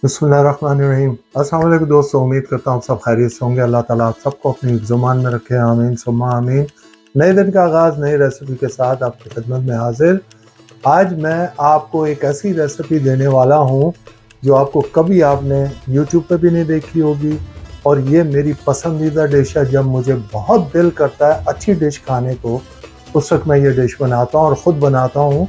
बिस्मिल्लाहिर्रहमानिर्रहीम। अस्सलाम वालेकुम दोस्तों, उम्मीद करता हूँ सब खैरियत से होंगे। अल्लाह ताला आप सबको अपनी ज़ुबान में रखे, आमीन सुम्मा आमीन। नए दिन का आगाज़ नई रेसिपी के साथ आपकी खिदमत में हाजिर। आज मैं आपको एक ऐसी रेसिपी देने वाला हूँ जो आपको कभी आपने यूट्यूब पे भी नहीं देखी होगी, और ये मेरी पसंदीदा डिश है। जब मुझे बहुत दिल करता है अच्छी डिश खाने को, उस वक्त मैं ये डिश बनाता हूँ और ख़ुद बनाता हूँ,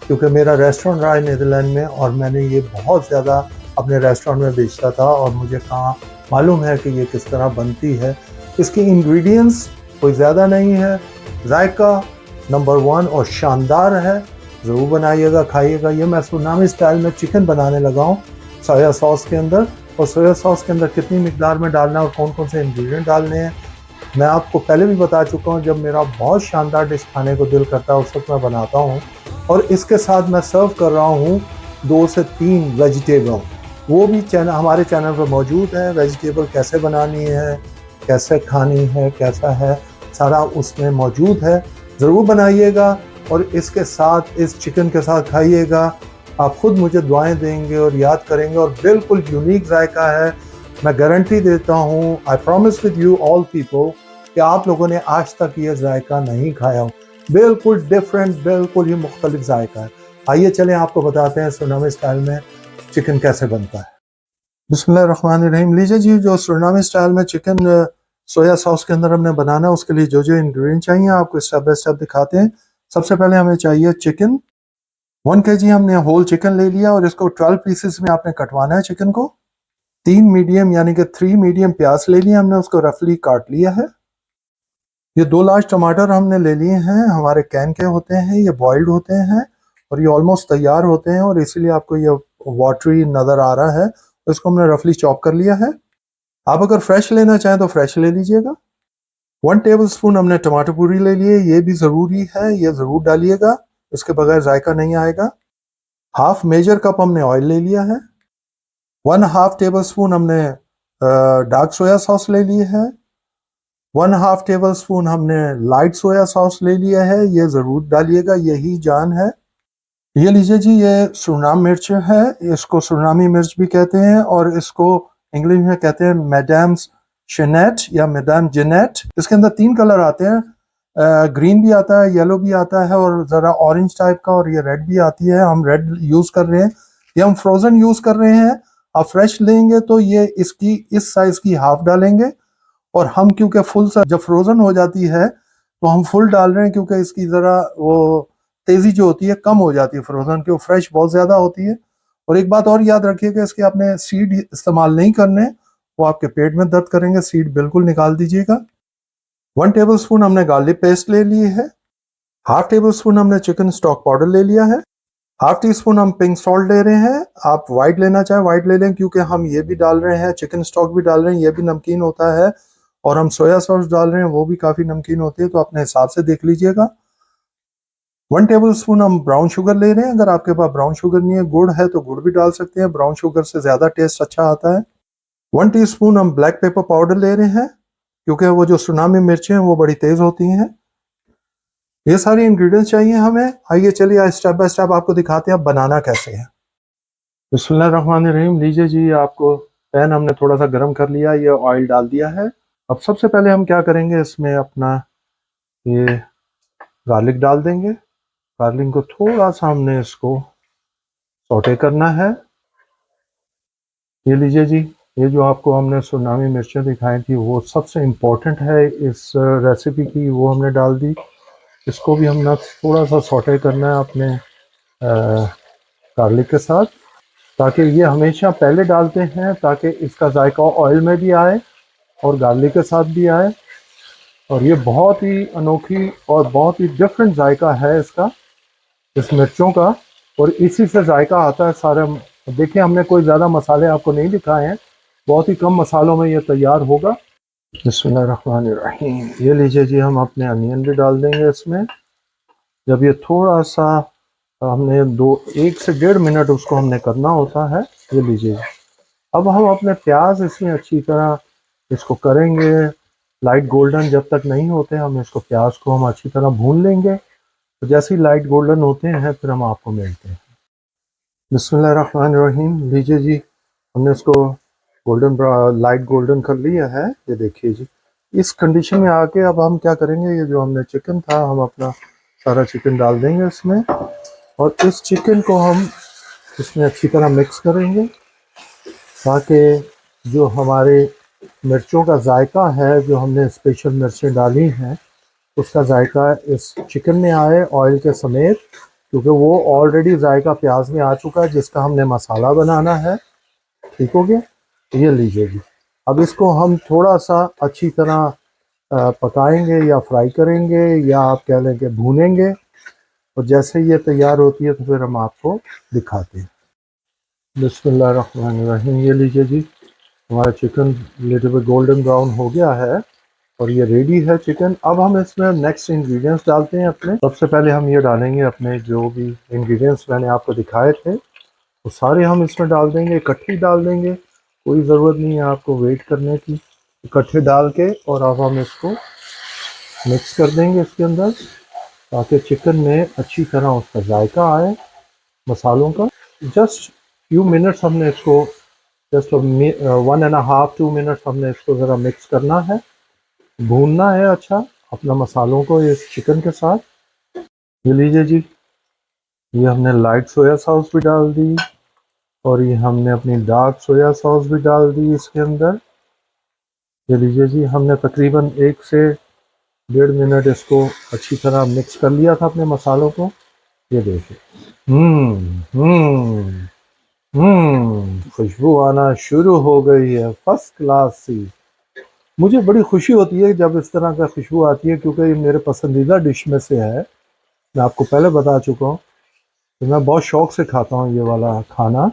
क्योंकि मेरा रेस्टोरेंट रहा है नीदरलैंड में, और मैंने ये बहुत ज़्यादा अपने रेस्टोरेंट में बेचता था, और मुझे कहाँ मालूम है कि ये किस तरह बनती है। इसकी इंग्रेडिएंट्स कोई ज़्यादा नहीं है, जायका नंबर 1 और शानदार है। ज़रूर बनाइएगा, खाइएगा। ये मैं सुरनामी स्टाइल में चिकन बनाने लगा हूँ सोया सॉस के अंदर। और सोया सॉस के अंदर कितनी मिकदार में डालना है और कौन कौन से इंग्रेडिएंट डालने हैं मैं आपको पहले भी बता चुका हूँ। जब मेरा बहुत शानदार डिश खाने को दिल करता है उस वक्त मैं बनाता हूँ। और इसके साथ मैं सर्व कर रहा हूँ 2 से 3 वेजिटेबल, वो भी हमारे चैनल पर मौजूद है। वेजिटेबल कैसे बनानी है, कैसे खानी है, कैसा है, सारा उसमें मौजूद है। ज़रूर बनाइएगा और इसके साथ, इस चिकन के साथ खाइएगा। आप ख़ुद मुझे दुआएं देंगे और याद करेंगे, और बिल्कुल यूनिक जायका है। मैं गारंटी देता हूँ, I promise with you all people, कि आप लोगों ने आज तक ये जायका नहीं खाया हो। बिल्कुल डिफरेंट, बिल्कुल ही मुख्तलिफ जायका है। आइए चलें आपको बताते हैं सुरनामी स्टाइल में चिकन कैसे बनता है। बिस्मिल्लाहिर्रहमानिर्रहीम। लीजिए जी, जो सुरनामी स्टाइल में चिकन सोया सॉस के अंदर हमने बनाना है, उसके लिए जो जो इंग्रेडिएंट चाहिए आपको स्टेप बाय स्टेप दिखाते हैं। सबसे पहले हमें चाहिए चिकन। 1 kg हमने होल चिकन ले लिया, और इसको 12 पीसेस में आपने कटवाना है चिकन को। 3 मीडियम यानी कि 3 मीडियम प्याज ले लिया हमने, उसको रफली काट लिया है। ये 2 लार्ज टमाटर हमने ले लिए हैं, हमारे कैन के होते हैं, ये बॉइल्ड होते हैं और ये ऑलमोस्ट तैयार होते हैं, और इसीलिए आपको ये वाटरी नज़र आ रहा है। इसको हमने रफली चॉप कर लिया है। आप अगर फ्रेश लेना चाहें तो फ्रेश ले लीजिएगा। 1 टेबल स्पून हमने टमाटर प्यूरी ले लिए, ये भी ज़रूरी है, ये ज़रूर डालिएगा, इसके बगैर जायका नहीं आएगा। हाफ मेजर कप हमने ऑयल ले लिया है। 1/2 टेबल स्पून हमने डार्क सोया सॉस ले ली है। 1/2 टेबल स्पून हमने लाइट सोया सॉस ले लिया है, ये ज़रूर डालिएगा, यही जान है। ये लीजिए जी, ये सुरनाम मिर्च है, इसको सुरनामी मिर्च भी कहते हैं, और इसको इंग्लिश में कहते हैं मैडम्स शेनेट या मैडम जेनेट। इसके अंदर 3 कलर आते हैं, ग्रीन भी आता है, येलो भी आता है, और ज़रा ऑरेंज टाइप का, और ये रेड भी आती है। हम रेड यूज़ कर रहे हैं, ये हम फ्रोज़न यूज़ कर रहे हैं। आप फ्रेश लेंगे तो ये इसकी इस साइज़ की हाफ डालेंगे, और हम क्योंकि फुल जब फ्रोज़न हो जाती है तो हम फुल डाल रहे हैं, क्योंकि इसकी ज़रा वो तेज़ी जो होती है कम हो जाती है फ्रोज़न की, फ्रेश बहुत ज़्यादा होती है। और एक बात और याद रखिएगा, इसके आपने सीड इस्तेमाल नहीं करने, वो आपके पेट में दर्द करेंगे, सीड बिल्कुल निकाल दीजिएगा। 1 टेबल स्पून हमने गार्लिक पेस्ट ले ली है। हाफ टेबल स्पून हमने चिकन स्टॉक पाउडर ले लिया है। हाफ टी स्पून हम पिंक सॉल्ट ले रहे हैं, आप वाइट लेना चाहें वाइट ले लें, क्योंकि हम ये भी डाल रहे हैं, चिकन स्टॉक भी डाल रहे हैं, ये भी नमकीन होता है, और हम सोया सॉस डाल रहे हैं, वो भी काफ़ी नमकीन होती है, तो अपने हिसाब से देख लीजिएगा। 1 टेबल स्पून हम ब्राउन शुगर ले रहे हैं, अगर आपके पास ब्राउन शुगर नहीं है, गुड़ है तो गुड़ भी डाल सकते हैं, ब्राउन शुगर से ज़्यादा टेस्ट अच्छा आता है। 1 टीस्पून हम ब्लैक पेपर पाउडर ले रहे हैं, क्योंकि वो जो सुनामी मिर्चें हैं वो बड़ी तेज़ होती हैं। ये सारी इंग्रेडिएंट्स चाहिए हमें। आइए चलिए आज स्टेप बाय स्टेप आपको दिखाते हैं बनाना कैसे है। बिस्मिल्लाहिर्रहमानिर्रहीम। लीजिए जी, आपको पैन हमने थोड़ा सा गर्म कर लिया, ये ऑयल डाल दिया है। अब सबसे पहले हम क्या करेंगे, इसमें अपना ये गार्लिक डाल देंगे। गार्लिक को थोड़ा सा हमने इसको सौटे करना है। ये लीजिए जी, ये जो आपको हमने सुरनामी मिर्चें दिखाई थी वो सबसे इम्पोर्टेंट है इस रेसिपी की, वो हमने डाल दी। इसको भी हमने थोड़ा सा सौटे करना है अपने गार्लिक के साथ, ताकि ये हमेशा पहले डालते हैं ताकि इसका जायका ऑयल में भी आए और गार्लिक के साथ भी आए। और ये बहुत ही अनोखी और बहुत ही डिफरेंट जायका है इसका, इस मिर्चों का, और इसी से जायका आता है सारे। देखिए, हमने कोई ज़्यादा मसाले आपको नहीं दिखाए हैं, बहुत ही कम मसालों में ये तैयार होगा। बिस्मिल्लाहिर्रहमानिर्रहीम। ये लीजिए जी, हम अपने अनियन भी डाल देंगे इसमें। जब ये थोड़ा सा हमने 1 से 1.5 मिनट उसको हमने करना होता है। ये लीजिए, अब हम अपने प्याज इसमें अच्छी तरह इसको करेंगे लाइट गोल्डन। जब तक नहीं होते हम इसको, प्याज को हम अच्छी तरह भून लेंगे, तो जैसे ही लाइट गोल्डन होते हैं फिर हम आपको मिलते हैं। बिस्मिल्लाहिर्रहमानिर्रहीम। लीजिए जी, हमने इसको गोल्डन लाइट गोल्डन कर लिया है, ये देखिए जी। इस कंडीशन में आके अब हम क्या करेंगे, ये जो हमने चिकन था हम अपना सारा चिकन डाल देंगे इसमें, और इस चिकन को हम इसमें अच्छी तरह मिक्स करेंगे ताकि जो हमारे मिर्चों का जायका है, जो हमने स्पेशल मिर्चें डाली हैं, उसका जायका इस चिकन में आए ऑयल के समेत, क्योंकि वो ऑलरेडी जायका प्याज में आ चुका है जिसका हमने मसाला बनाना है। ठीक हो गया, ये लीजिए जी। अब इसको हम थोड़ा सा अच्छी तरह पकाएंगे या फ्राई करेंगे या आप कह लें कि भूनेंगे, और जैसे ये तैयार होती है तो फिर हम आपको दिखाते हैं। बिस्मिल्लाहिर्रहमानिर्रहीम। ये लीजिए जी, हमारा chicken little bit golden brown हो गया है और ये रेडी है चिकन। अब हम इसमें नेक्स्ट इंग्रेडिएंट्स डालते हैं अपने। सबसे पहले हम ये डालेंगे अपने जो भी इंग्रेडिएंट्स मैंने आपको दिखाए थे वो सारे हम इसमें डाल देंगे, इकट्ठे डाल देंगे, कोई ज़रूरत नहीं है आपको वेट करने की। इकट्ठे डाल के और अब हम इसको मिक्स कर देंगे इसके अंदर ताकि चिकन में अच्छी तरह उसका जायका आए मसालों का। जस्ट फ्यू मिनट्स हमने इसको, जस्ट 1.5-2 मिनट्स हमने इसको ज़रा मिक्स करना है, भूनना है अच्छा अपना मसालों को इस चिकन के साथ। ये लीजिए जी, ये हमने लाइट सोया सॉस भी डाल दी और ये हमने अपनी डार्क सोया सॉस भी डाल दी इसके अंदर। ये लीजिए जी, हमने तकरीबन 1 से 1.5 मिनट इसको अच्छी तरह मिक्स कर लिया था अपने मसालों को। ये देखिए, खुशबू आना शुरू हो गई है, फर्स्ट क्लास सी। मुझे बड़ी खुशी होती है जब इस तरह का खुशबू आती है, क्योंकि ये मेरे पसंदीदा डिश में से है। मैं आपको पहले बता चुका हूँ कि मैं बहुत शौक़ से खाता हूँ ये वाला खाना,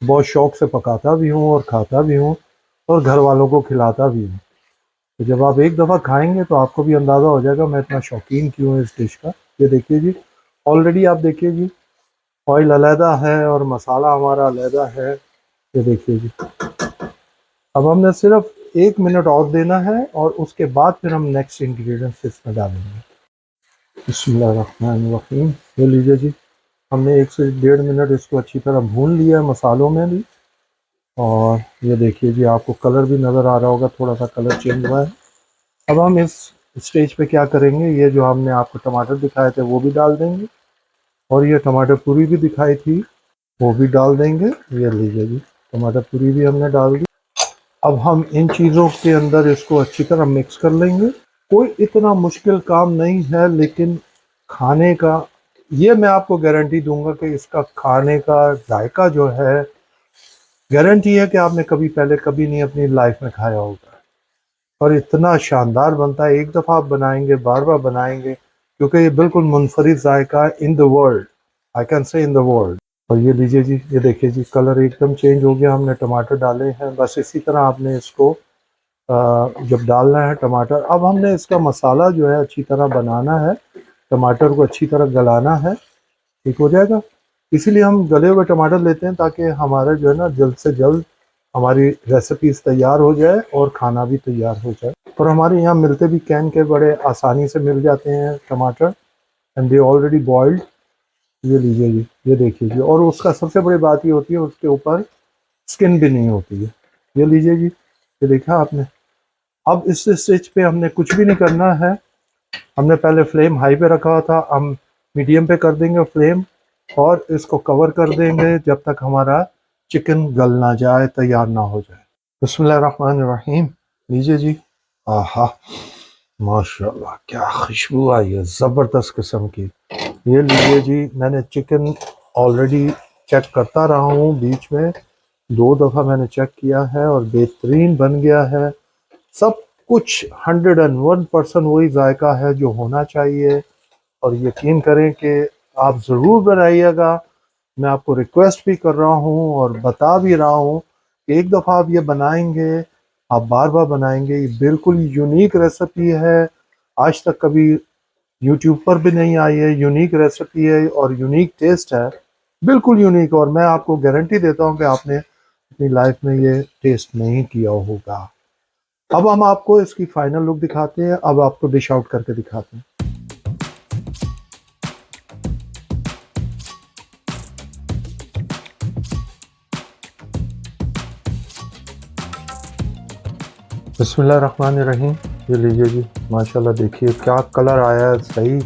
बहुत शौक़ से पकाता भी हूँ और खाता भी हूँ और घर वालों को खिलाता भी हूँ। तो जब आप एक दफ़ा खाएंगे तो आपको भी अंदाज़ा हो जाएगा मैं इतना शौकीन क्यों हूँ इस डिश का। ये देखिए जी, ऑलरेडी आप देखिए जी, ऑयल अलहदा है और मसाला हमारा अलहदा है। ये देखिए जी, अब हमने सिर्फ 1 मिनट और देना है और उसके बाद फिर हम नेक्स्ट इंग्रेडिएंट्स इसमें डालेंगे। बिस्मिल्लाहिर्रहमानिर्रहीम। ये लीजिए जी, हमने 1 से 1.5 मिनट इसको अच्छी तरह भून लिया है मसालों में भी, और ये देखिए जी आपको कलर भी नज़र आ रहा होगा, थोड़ा सा कलर चेंज हुआ है। अब हम इस स्टेज पे क्या करेंगे, ये जो हमने आपको टमाटर दिखाए थे वो भी डाल देंगे, और ये टमाटर पूरी भी दिखाई थी वो भी डाल देंगे। ये लीजिए जी, टमाटर पूरी भी हमने डाल दी। अब हम इन चीज़ों के अंदर इसको अच्छी तरह मिक्स कर लेंगे। कोई इतना मुश्किल काम नहीं है, लेकिन खाने का ये मैं आपको गारंटी दूंगा कि इसका खाने का जायका जो है, गारंटी है कि आपने कभी पहले कभी नहीं अपनी लाइफ में खाया होगा, और इतना शानदार बनता है। एक दफ़ा आप बनाएंगे बार बार बनाएंगे, क्योंकि ये बिल्कुल मुनफरिद जायका in the world, I can say in the world. और ये लीजिए जी, ये देखिए जी, कलर एकदम चेंज हो गया, हमने टमाटर डाले हैं। बस इसी तरह आपने इसको जब डालना है टमाटर, अब हमने इसका मसाला जो है अच्छी तरह बनाना है, टमाटर को अच्छी तरह गलाना है, ठीक हो जाएगा। इसीलिए हम गले हुए टमाटर लेते हैं ताकि हमारा जो है ना जल्द से जल्द हमारी रेसिपीज़ तैयार हो जाए और खाना भी तैयार हो जाए। और हमारे यहाँ मिलते भी कैन के, बड़े आसानी से मिल जाते हैं टमाटर, एंड दे ऑलरेडी बॉइल्ड। ये लीजिए जी, ये देखिए जी, और उसका सबसे बड़ी बात ये होती है उसके ऊपर स्किन भी नहीं होती है। ये लीजिए जी, ये देखा आपने। अब इस स्टेज पे हमने कुछ भी नहीं करना है, हमने पहले फ्लेम हाई पे रखा था, हम मीडियम पे कर देंगे फ्लेम, और इसको कवर कर देंगे जब तक हमारा चिकन गल ना जाए, तैयार ना हो जाए। बिस्मिल्लाहिर्रहमानिर्रहीम। लीजिए जी, आहा माशाल्लाह क्या खुशबू आई है ज़बरदस्त किस्म की। ये लीजिए जी, मैंने चिकन ऑलरेडी चेक करता रहा हूँ, बीच में 2 दफ़ा मैंने चेक किया है और बेहतरीन बन गया है। सब कुछ 101% वही जायका है जो होना चाहिए, और यकीन करें कि आप ज़रूर बनाइएगा। मैं आपको रिक्वेस्ट भी कर रहा हूँ और बता भी रहा हूँ कि एक दफ़ा आप ये बनाएंगे, आप बार बार बनाएंगे। ये बिल्कुल यूनिक रेसिपी है, आज तक कभी यूट्यूब पर भी नहीं आई है। यूनिक रेसिपी है और यूनिक टेस्ट है, बिल्कुल यूनिक, और मैं आपको गारंटी देता हूँ कि आपने अपनी लाइफ में ये टेस्ट नहीं किया होगा। अब हम आपको इसकी फाइनल लुक दिखाते हैं, अब आपको डिश आउट करके दिखाते हैं। बिस्मिल्लाहिर्रहमानिर्रहीम। ये लीजिए जी, माशाल्लाह देखिए क्या कलर आया है, सही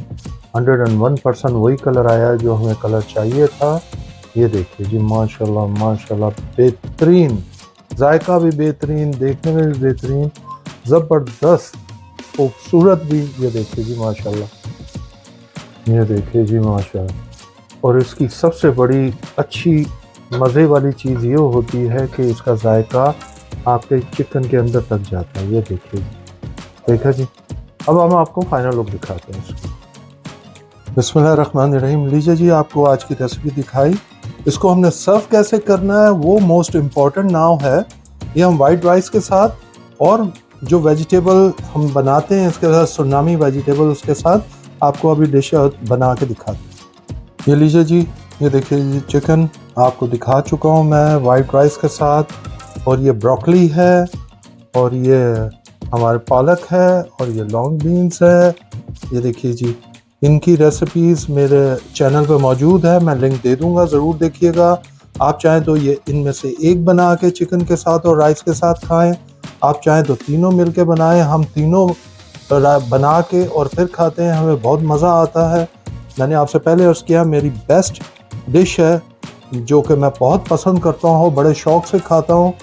101% वही कलर आया है जो हमें कलर चाहिए था। ये देखिए जी, माशाल्लाह माशाल्लाह बेहतरीन, जायका भी बेहतरीन, देखने में भी बेहतरीन, ज़बरदस्त, खूबसूरत भी। ये देखिए जी माशाल्लाह, ये देखिए जी माशाल्लाह। और इसकी सबसे बड़ी अच्छी मज़े वाली चीज़ ये होती है कि इसका जायका आपके चिकन के अंदर तक जाता है। ये देखिए जी, देखा जी। अब हम आपको फाइनल लुक दिखाते हैं इसको। बिस्मिल्लाहिर्रहमानिर्रहीम। लीजिए जी, आपको आज की रेसिपी दिखाई। इसको हमने सर्व कैसे करना है वो मोस्ट इम्पॉर्टेंट नाउ है। ये हम वाइट राइस के साथ और जो वेजिटेबल हम बनाते हैं इसके साथ, सुरनामी वेजिटेबल, उसके साथ आपको अभी डिश बना के दिखाते हैं। ये लीजिए जी, ये देखिए जी, चिकन आपको दिखा चुका हूँ मैं वाइट राइस के साथ। और ये ब्रोकली है, और ये हमारे पालक है, और ये लॉन्ग बीन्स है। ये देखिए जी, इनकी रेसिपीज़ मेरे चैनल पे मौजूद है, मैं लिंक दे दूंगा, ज़रूर देखिएगा। आप चाहें तो ये इनमें से एक बना के चिकन के साथ और राइस के साथ खाएं, आप चाहें तो तीनों मिलके बनाएं। हम तीनों बना के और फिर खाते हैं, हमें बहुत मज़ा आता है। मैंने आपसे पहले अर्ज़ किया, मेरी बेस्ट डिश है जो कि मैं बहुत पसंद करता हूँ, बड़े शौक़ से खाता हूँ।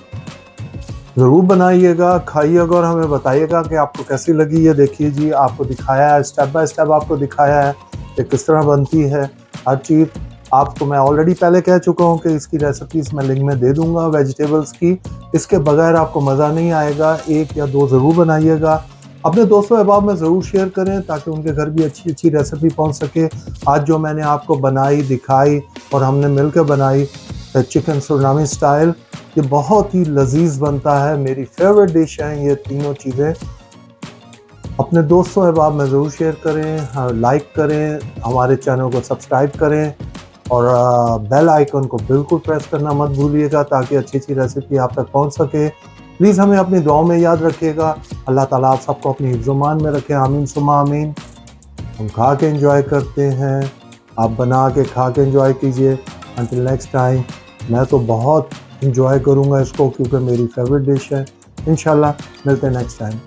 ज़रूर बनाइएगा, खाइएगा और हमें बताइएगा कि आपको कैसी लगी। ये देखिए जी, आपको दिखाया है, स्टेप बाय स्टेप आपको दिखाया है कि किस तरह बनती है हर चीज़। आपको मैं ऑलरेडी पहले कह चुका हूँ कि इसकी रेसिपीज़ मैं लिंक में दे दूँगा वेजिटेबल्स की। इसके बगैर आपको मज़ा नहीं आएगा। एक या दो ज़रूर बनाइएगा, अपने दोस्तों अहबाब में ज़रूर शेयर करें ताकि उनके घर भी अच्छी अच्छी रेसिपी पहुँच सके। आज जो मैंने आपको बनाई दिखाई और हमने मिल कर बनाई चिकन सुरनामी स्टाइल, ये बहुत ही लजीज बनता है। मेरी फेवरेट डिश हैं ये तीनों चीज़ें। अपने दोस्तों अहबाब में ज़रूर शेयर करें, लाइक करें, हमारे चैनल को सब्सक्राइब करें और बेल आइकन को बिल्कुल प्रेस करना मत भूलिएगा ताकि अच्छी अच्छी रेसिपी आप तक पहुंच सके। प्लीज़ हमें अपनी दुआओं में याद रखिएगा। अल्लाह ताला आप सबको अपनी हिफ्ज़-ओ-मान में रखें, आमीन सुम्मा आमीन। हम खा के एंजॉय करते हैं, आप बना के खा के एंजॉय कीजिए। अंटिल नेक्स्ट टाइम, मैं तो बहुत इंजॉय करूँगा इसको क्योंकि मेरी फेवरेट डिश है। इंशाल्लाह मिलते हैं नेक्स्ट टाइम।